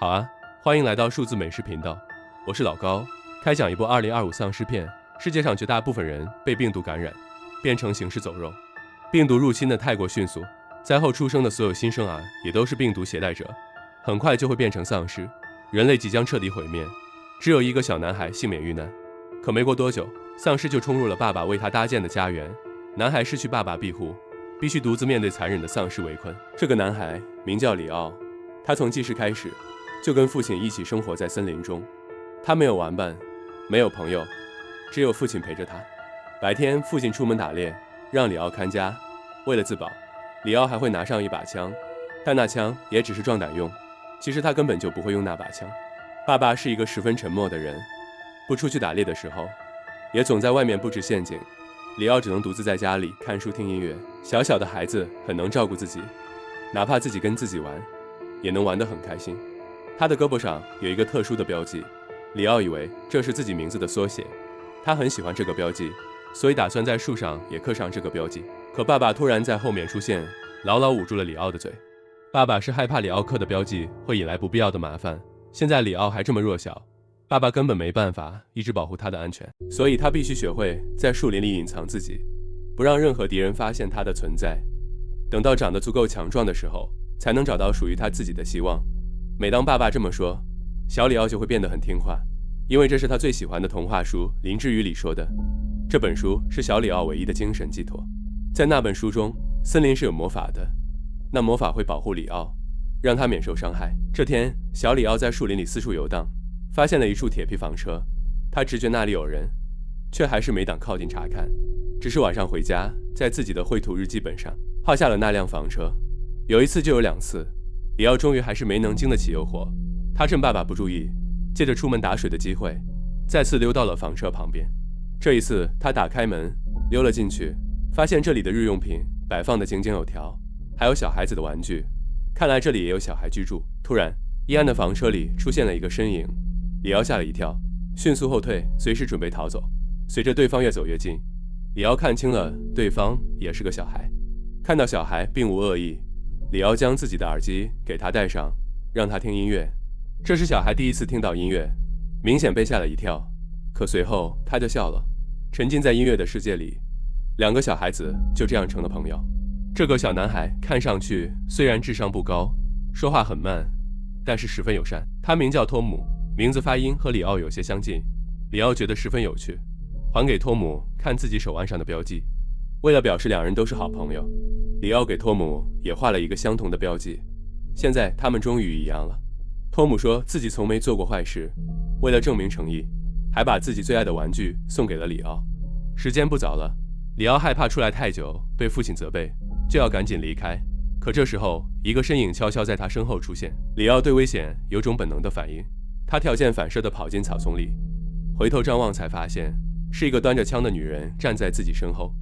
好啊，欢迎来到数字美食频道，我是老高。开讲一部2025丧尸片。世界上绝大部分人被病毒感染，变成行尸走肉。病毒入侵的太过迅速，灾后出生的所有新生儿也都是病毒携带者，很快就会变成丧尸，人类即将彻底毁灭。只有一个小男孩幸免遇难，可没过多久，丧尸就冲入了爸爸为他搭建的家园。男孩失去爸爸庇护，必须独自面对残忍的丧尸围困。这个男孩名叫里奥，他从记事开始就跟父亲一起生活在森林中。他没有玩伴，没有朋友，只有父亲陪着他。白天父亲出门打猎，让里奥看家。为了自保，里奥还会拿上一把枪，但那枪也只是壮胆用，其实他根本就不会用那把枪。爸爸是一个十分沉默的人，不出去打猎的时候，也总在外面布置陷阱。里奥只能独自在家里看书听音乐。小小的孩子很能照顾自己，哪怕自己跟自己玩，也能玩得很开心。他的胳膊上有一个特殊的标记，里奥以为这是自己名字的缩写，他很喜欢这个标记，所以打算在树上也刻上这个标记。可爸爸突然在后面出现，牢牢捂住了里奥的嘴。爸爸是害怕里奥刻的标记会引来不必要的麻烦，现在里奥还这么弱小，爸爸根本没办法一直保护他的安全，所以他必须学会在树林里隐藏自己，不让任何敌人发现他的存在。等到长得足够强壮的时候，才能找到属于他自己的希望。每当爸爸这么说，小里奥就会变得很听话，因为这是他最喜欢的童话书《林之语》里说的。这本书是小里奥唯一的精神寄托。在那本书中，森林是有魔法的，那魔法会保护里奥，让他免受伤害。这天，小里奥在树林里四处游荡，发现了一处铁皮房车，他直觉那里有人，却还是没胆靠近查看，只是晚上回家，在自己的绘图日记本上画下了那辆房车。有一次就有2次，里奥终于还是没能经得起诱惑，他趁爸爸不注意，借着出门打水的机会，再次溜到了房车旁边。这一次他打开门溜了进去，发现这里的日用品摆放得井井有条，还有小孩子的玩具，看来这里也有小孩居住。突然，阴暗的房车里出现了一个身影，里奥吓了一跳，迅速后退，随时准备逃走。随着对方越走越近，里奥看清了对方也是个小孩。看到小孩并无恶意，里奥将自己的耳机给他戴上，让他听音乐。这是小孩第一次听到音乐，明显被吓了一跳，可随后他就笑了。沉浸在音乐的世界里，2个小孩子就这样成了朋友。这个小男孩看上去虽然智商不高，说话很慢，但是十分友善。他名叫托姆，名字发音和里奥有些相近。里奥觉得十分有趣，还给托姆看自己手腕上的标记。为了表示2人都是好朋友，里奥给托姆也画了一个相同的标记。现在他们终于一样了。托姆说自己从没做过坏事，为了证明诚意，还把自己最爱的玩具送给了里奥。时间不早了，里奥害怕出来太久被父亲责备，就要赶紧离开。可这时候，一个身影悄悄在他身后出现。里奥对危险有种本能的反应，他条件反射地跑进草丛里，回头张望才发现是一个端着枪的女人站在自己身后。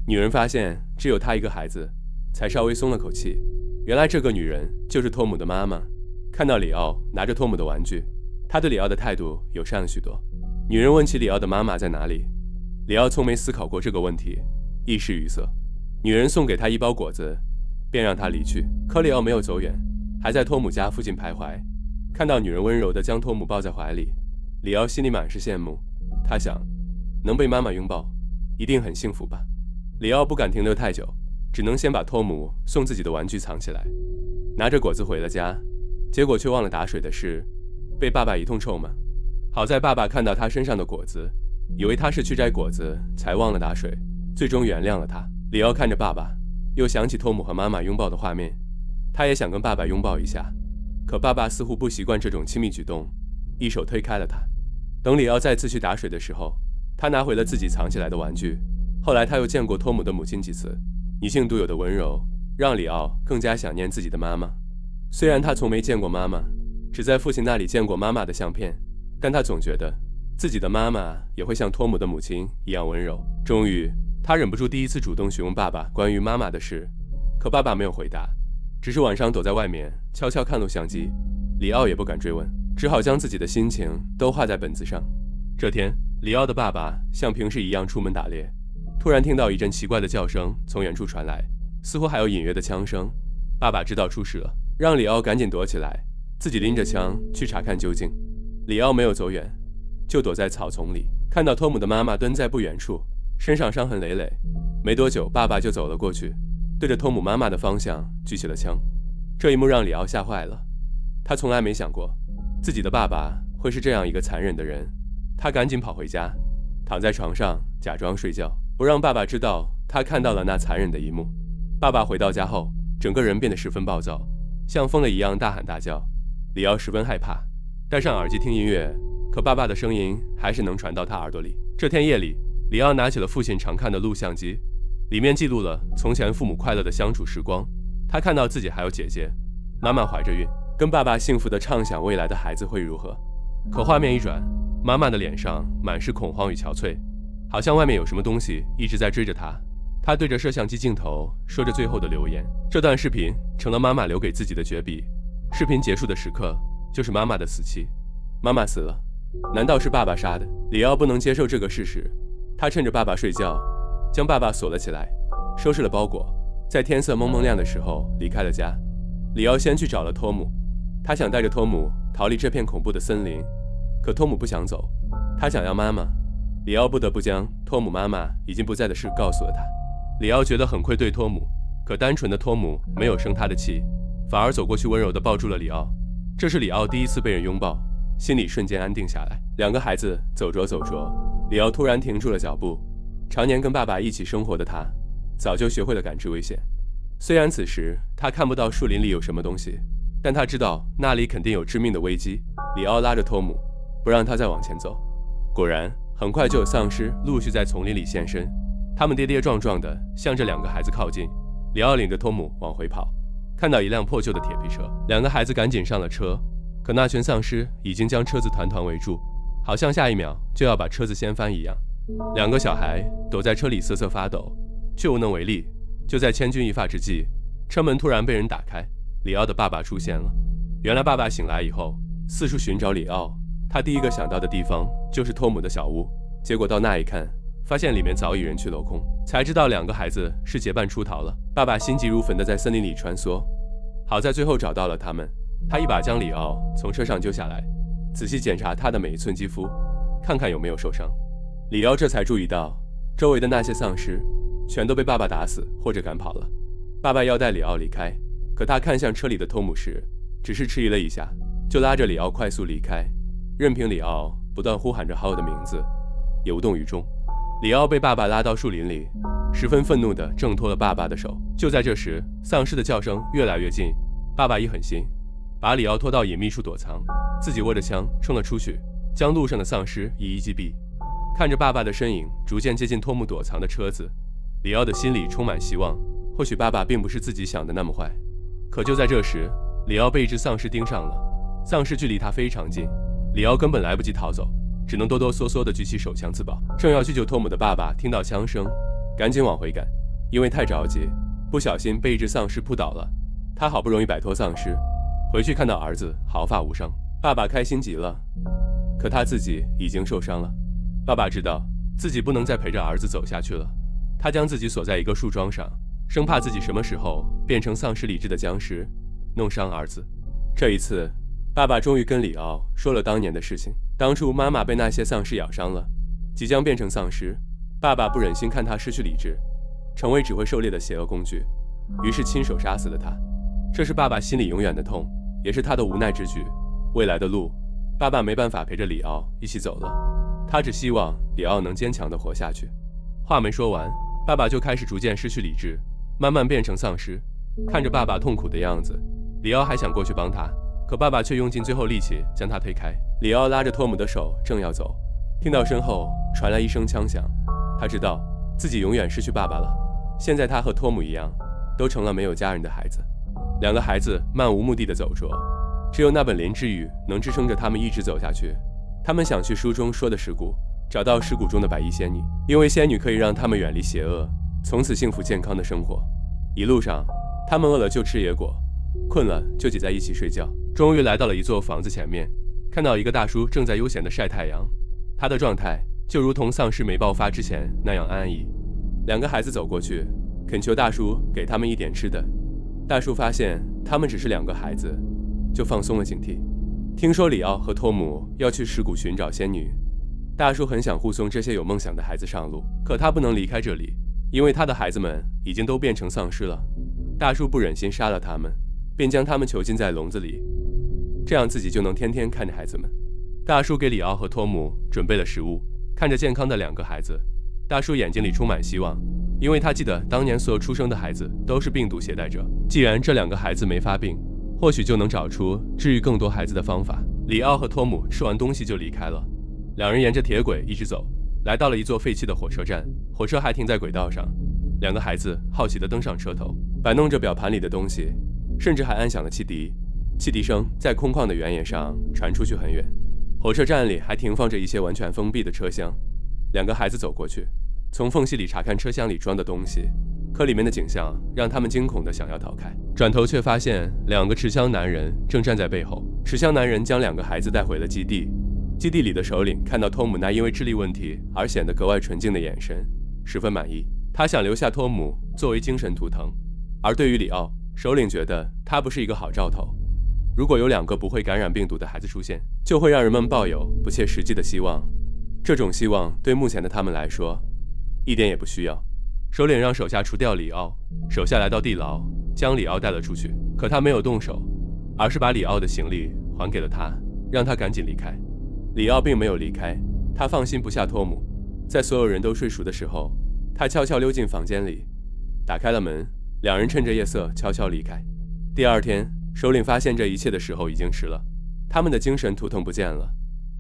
女人发现只有她一个孩子，才稍微松了口气。原来这个女人就是托姆的妈妈。看到里奥拿着托姆的玩具，她对里奥的态度友善了许多。女人问起里奥的妈妈在哪里，里奥从没思考过这个问题，一时语塞。女人送给他一包果子，便让他离去。可里奥没有走远，还在托姆家附近徘徊。看到女人温柔地将托姆抱在怀里，里奥心里满是羡慕。他想，能被妈妈拥抱，一定很幸福吧。里奥不敢停留太久，只能先把托姆送自己的玩具藏起来，拿着果子回了家。结果却忘了打水的事，被爸爸一通臭骂。好在爸爸看到他身上的果子，以为他是去摘果子才忘了打水，最终原谅了他。里奥看着爸爸，又想起托姆和妈妈拥抱的画面，他也想跟爸爸拥抱一下，可爸爸似乎不习惯这种亲密举动，一手推开了他。等里奥再次去打水的时候，他拿回了自己藏起来的玩具。后来他又见过托姆的母亲几次，女性独有的温柔让里奥更加想念自己的妈妈。虽然他从没见过妈妈，只在父亲那里见过妈妈的相片，但他总觉得自己的妈妈也会像托姆的母亲一样温柔。终于，他忍不住第一次主动询问爸爸关于妈妈的事，可爸爸没有回答，只是晚上躲在外面悄悄看录像机。里奥也不敢追问，只好将自己的心情都画在本子上。这天，里奥的爸爸像平时一样出门打猎，突然听到一阵奇怪的叫声从远处传来，似乎还有隐约的枪声。爸爸知道出事了，让里奥赶紧躲起来。自己拎着枪去查看究竟。里奥没有走远，就躲在草丛里，看到托姆的妈妈蹲在不远处，身上伤痕累累。没多久，爸爸就走了过去，对着托姆妈妈的方向举起了枪。这一幕让里奥吓坏了，他从来没想过自己的爸爸会是这样一个残忍的人。他赶紧跑回家，躺在床上假装睡觉，不让爸爸知道他看到了那残忍的一幕。爸爸回到家后，整个人变得十分暴躁，像疯了一样大喊大叫。里奥十分害怕，戴上耳机听音乐，可爸爸的声音还是能传到他耳朵里。这天夜里，里奥拿起了父亲常看的录像机，里面记录了从前父母快乐的相处时光。他看到自己还有姐姐，妈妈怀着孕，跟爸爸幸福地畅想未来的孩子会如何。可画面一转，妈妈的脸上满是恐慌与憔悴，好像外面有什么东西一直在追着她。她对着摄像机镜头说着最后的留言。这段视频成了妈妈留给自己的绝笔。视频结束的时刻，就是妈妈的死期。妈妈死了，难道是爸爸杀的？里奥不能接受这个事实，他趁着爸爸睡觉，将爸爸锁了起来，收拾了包裹，在天色蒙蒙亮的时候离开了家。里奥先去找了托姆，他想带着托姆逃离这片恐怖的森林，可托姆不想走，他想要妈妈。里奥不得不将托姆妈妈已经不在的事告诉了他。里奥觉得很愧对托姆，可单纯的托姆没有生他的气，反而走过去温柔地抱住了里奥。这是里奥第一次被人拥抱，心里瞬间安定下来。两个孩子走着走着，里奥突然停住了脚步。常年跟爸爸一起生活的他，早就学会了感知危险。虽然此时他看不到树林里有什么东西，但他知道那里肯定有致命的危机。里奥拉着托姆，不让他再往前走。果然，很快就有丧尸陆续在丛林里现身，他们跌跌撞撞地向这两个孩子靠近。里奥领着托姆往回跑，看到一辆破旧的铁皮车，两个孩子赶紧上了车，可那群丧尸已经将车子团团围住，好像下一秒就要把车子掀翻一样。两个小孩躲在车里瑟瑟发抖，却无能为力。就在千钧一发之际，车门突然被人打开，里奥的爸爸出现了。原来爸爸醒来以后四处寻找里奥，他第一个想到的地方就是托姆的小屋，结果到那一看，发现里面早已人去楼空，才知道两个孩子是结伴出逃了。爸爸心急如焚地在森林里穿梭，好在最后找到了他们。他一把将里奥从车上揪下来，仔细检查他的每一寸肌肤，看看有没有受伤。里奥这才注意到，周围的那些丧尸全都被爸爸打死或者赶跑了。爸爸要带里奥离开，可他看向车里的托姆时，只是迟疑了一下，就拉着里奥快速离开，任凭里奥不断呼喊着好友的名字，也无动于衷。里奥被爸爸拉到树林里，十分愤怒地挣脱了爸爸的手。就在这时，丧尸的叫声越来越近，爸爸一狠心，把里奥拖到隐秘处躲藏，自己握着枪冲了出去，将路上的丧尸一一击毙。看着爸爸的身影逐渐接近托姆躲藏的车子，里奥的心里充满希望，或许爸爸并不是自己想的那么坏。可就在这时，里奥被一只丧尸盯上了，丧尸距离他非常近，里奥根本来不及逃走，只能哆哆嗦嗦地举起手枪自保。正要去救托姆的爸爸听到枪声，赶紧往回赶，因为太着急，不小心被一只丧尸扑倒了。他好不容易摆脱丧尸，回去看到儿子毫发无伤，爸爸开心极了，可他自己已经受伤了。爸爸知道自己不能再陪着儿子走下去了，他将自己锁在一个树桩上，生怕自己什么时候变成丧失理智的僵尸，弄伤儿子。这一次，爸爸终于跟里奥说了当年的事情。当初妈妈被那些丧尸咬伤了，即将变成丧尸，爸爸不忍心看她失去理智，成为只会狩猎的邪恶工具，于是亲手杀死了她。这是爸爸心里永远的痛，也是他的无奈之举。未来的路，爸爸没办法陪着里奥一起走了，他只希望里奥能坚强地活下去。话没说完，爸爸就开始逐渐失去理智，慢慢变成丧尸。看着爸爸痛苦的样子，里奥还想过去帮他，可爸爸却用尽最后力气将他推开。里奥拉着托姆的手正要走，听到身后传来一声枪响，他知道自己永远失去爸爸了。现在他和托姆一样，都成了没有家人的孩子。两个孩子漫无目的地走着，只有那本灵之语能支撑着他们一直走下去。他们想去书中说的尸谷，找到尸谷中的白衣仙女，因为仙女可以让他们远离邪恶，从此幸福健康的生活。一路上，他们饿了就吃野果，困了就挤在一起睡觉。终于来到了一座房子前面，看到一个大叔正在悠闲地晒太阳，他的状态就如同丧尸没爆发之前那样安逸。两个孩子走过去，恳求大叔给他们一点吃的。大叔发现他们只是两个孩子，就放松了警惕。听说里奥和托姆要去石谷寻找仙女，大叔很想护送这些有梦想的孩子上路，可他不能离开这里，因为他的孩子们已经都变成丧尸了。大叔不忍心杀了他们，便将他们囚禁在笼子里，这样自己就能天天看着孩子们。大叔给里奥和托姆准备了食物，看着健康的2个孩子，大叔眼睛里充满希望，因为他记得当年所有出生的孩子都是病毒携带者。既然这2个孩子没发病，或许就能找出治愈更多孩子的方法。里奥和托姆吃完东西就离开了，两人沿着铁轨一直走，来到了一座废弃的火车站，火车还停在轨道上。2个孩子好奇地登上车头，摆弄着表盘里的东西，甚至还安响了汽笛。汽笛声在空旷的原野上传出去很远。火车站里还停放着一些完全封闭的车厢。2个孩子走过去，从缝隙里查看车厢里装的东西，可里面的景象让他们惊恐地想要逃开，转头却发现2个持枪男人正站在背后。持枪男人将2个孩子带回了基地。基地里的首领看到托姆那因为智力问题而显得格外纯净的眼神，十分满意。他想留下托姆作为精神图腾。而对于里奥，首领觉得他不是一个好兆头。如果有2个不会感染病毒的孩子出现，就会让人们抱有不切实际的希望。这种希望对目前的他们来说一点也不需要。首领让手下除掉里奥，手下来到地牢，将里奥带了出去。可他没有动手，而是把里奥的行李还给了他，让他赶紧离开。里奥并没有离开，他放心不下托姆。在所有人都睡熟的时候，他悄悄溜进房间里，打开了门，2人趁着夜色悄悄离开。第2天，首领发现这一切的时候已经迟了，他们的精神图腾不见了。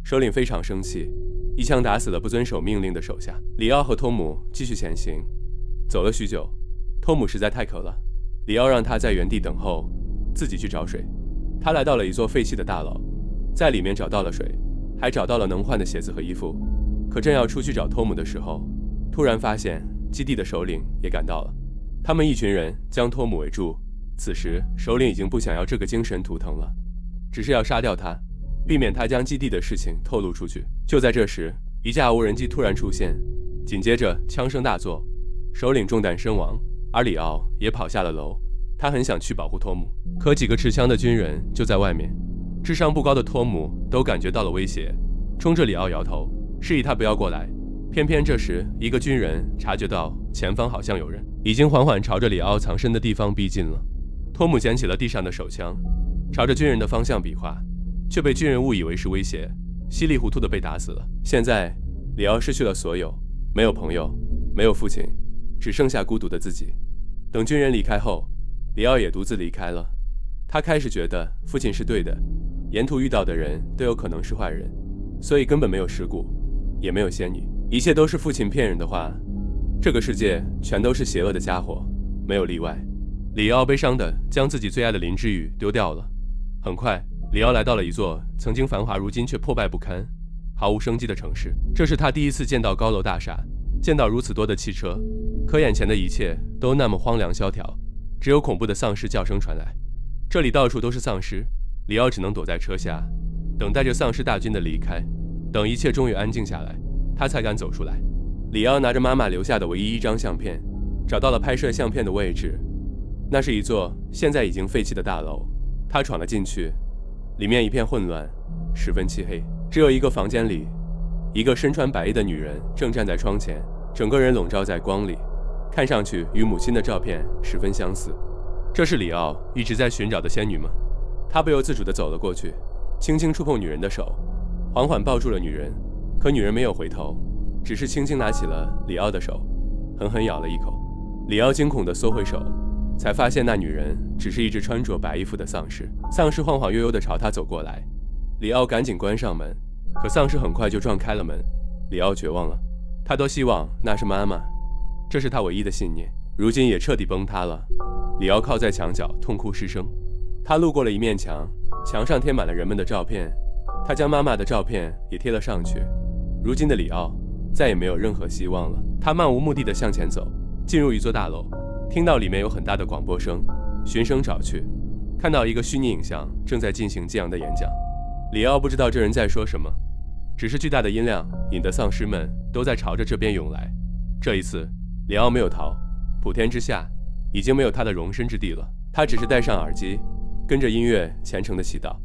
首领非常生气，一枪打死了不遵守命令的手下。里奥和托姆继续前行，走了许久，托姆实在太渴了，里奥让他在原地等候，自己去找水。他来到了一座废弃的大楼，在里面找到了水，还找到了能换的鞋子和衣服。可正要出去找托姆的时候，突然发现基地的首领也赶到了。他们一群人将托姆围住。此时首领已经不想要这个精神图腾了，只是要杀掉他，避免他将基地的事情透露出去。就在这时，一架无人机突然出现，紧接着枪声大作，首领中弹身亡，而里奥也跑下了楼。他很想去保护托姆，可几个持枪的军人就在外面。智商不高的托姆都感觉到了威胁，冲着里奥摇头，示意他不要过来。偏偏这时，一个军人察觉到前方好像有人，已经缓缓朝着里奥藏身的地方逼近了。托姆捡起了地上的手枪，朝着军人的方向比划，却被军人误以为是威胁，稀里糊涂地被打死了。现在，里奥失去了所有，没有朋友，没有父亲，只剩下孤独的自己。等军人离开后，里奥也独自离开了。他开始觉得父亲是对的，沿途遇到的人都有可能是坏人，所以根本没有事故，也没有仙女，一切都是父亲骗人的话。这个世界全都是邪恶的家伙，没有例外。里奥悲伤地将自己最爱的林之羽丢掉了。很快，里奥来到了一座曾经繁华如今却破败不堪、毫无生机的城市。这是他第一次见到高楼大厦，见到如此多的汽车，可眼前的一切都那么荒凉萧条，只有恐怖的丧尸叫声传来。这里到处都是丧尸，里奥只能躲在车下，等待着丧尸大军的离开。等一切终于安静下来，他才敢走出来。里奥拿着妈妈留下的唯一一张相片，找到了拍摄相片的位置。那是一座现在已经废弃的大楼，他闯了进去，里面一片混乱，十分漆黑。只有一个房间里，一个身穿白衣的女人正站在窗前，整个人笼罩在光里，看上去与母亲的照片十分相似。这是里奥一直在寻找的仙女吗？他不由自主地走了过去，轻轻触碰女人的手，缓缓抱住了女人。可女人没有回头，只是轻轻拿起了里奥的手，狠狠咬了一口。里奥惊恐地缩回手，才发现那女人只是一只穿着白衣服的丧尸。丧尸晃晃悠悠地朝他走过来，里奥赶紧关上门，可丧尸很快就撞开了门。里奥绝望了，他多希望那是妈妈，这是他唯一的信念，如今也彻底崩塌了。里奥靠在墙角痛哭失声。他路过了一面墙，墙上贴满了人们的照片，他将妈妈的照片也贴了上去。如今的里奥再也没有任何希望了。他漫无目的地向前走，进入一座大楼，听到里面有很大的广播声，循声找去，看到一个虚拟影像正在进行这样的演讲。里奥不知道这人在说什么，只是巨大的音量引得丧尸们都在朝着这边涌来。这一次，里奥没有逃，普天之下已经没有他的容身之地了。他只是戴上耳机，跟着音乐虔诚的祈祷。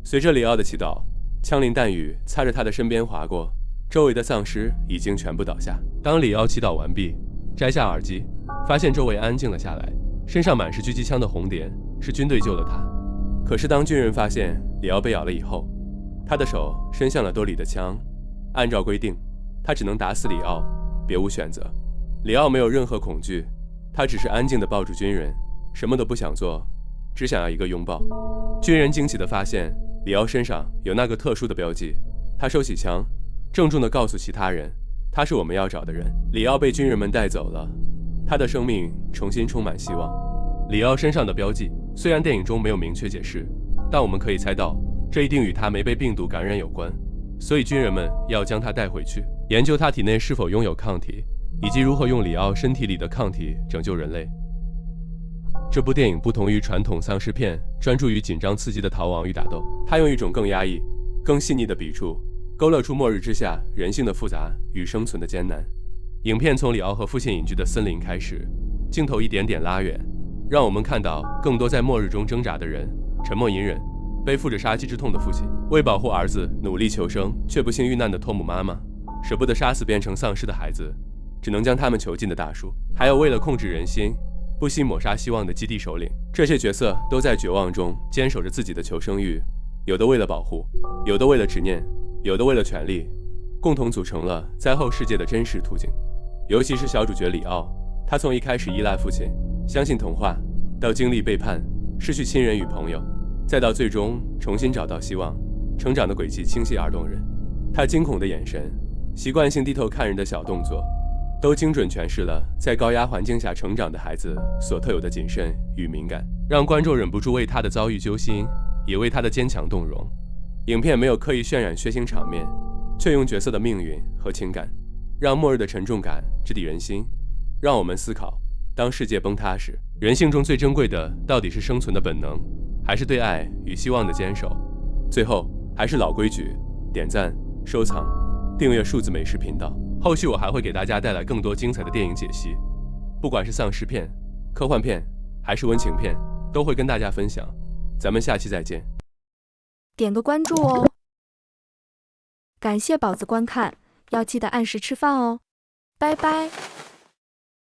随着里奥的祈祷，枪林弹雨擦着他的身边划过，周围的丧尸已经全部倒下。当里奥祈祷完毕，摘下耳机，发现周围安静了下来，身上满是狙击枪的红点，是军队救了他。可是当军人发现里奥被咬了以后，他的手伸向了兜里的枪，按照规定，他只能打死里奥，别无选择。里奥没有任何恐惧，他只是安静地抱住军人，什么都不想做，只想要一个拥抱。军人惊奇地发现里奥身上有那个特殊的标记，他收起枪，郑重地告诉其他人，他是我们要找的人。里奥被军人们带走了，他的生命重新充满希望。里奥身上的标记虽然电影中没有明确解释，但我们可以猜到这一定与他没被病毒感染有关，所以军人们要将他带回去，研究他体内是否拥有抗体，以及如何用里奥身体里的抗体拯救人类。这部电影不同于传统丧尸片专注于紧张刺激的逃亡与打斗，它用一种更压抑、更细腻的笔触，勾勒出末日之下人性的复杂与生存的艰难。影片从里奥和父亲隐居的森林开始，镜头一点点拉远，让我们看到更多在末日中挣扎的人，沉默隐忍，背负着杀妻之痛的父亲，为保护儿子努力求生却不幸遇难的托姆妈妈，舍不得杀死变成丧尸的孩子，只能将他们囚禁的大叔，还有为了控制人心不惜抹杀希望的基地首领。这些角色都在绝望中坚守着自己的求生欲，有的为了保护，有的为了执念，有的为了权力，共同组成了灾后世界的真实途径。尤其是小主角里奥，他从一开始依赖父亲，相信童话，到经历背叛，失去亲人与朋友，再到最终重新找到希望，成长的轨迹清晰而动人。他惊恐的眼神，习惯性低头看人的小动作，都精准诠释了在高压环境下成长的孩子所特有的谨慎与敏感，让观众忍不住为他的遭遇揪心，也为他的坚强动容。影片没有刻意渲染血腥场面，却用角色的命运和情感，让末日的沉重感直抵人心，让我们思考，当世界崩塌时，人性中最珍贵的到底是生存的本能，还是对爱与希望的坚守？最后，还是老规矩，点赞、收藏、订阅数字美食频道。后续我还会给大家带来更多精彩的电影解析，不管是丧尸片、科幻片，还是温情片，都会跟大家分享。咱们下期再见。点个关注哦。感谢宝子观看，要记得按时吃饭哦。拜拜。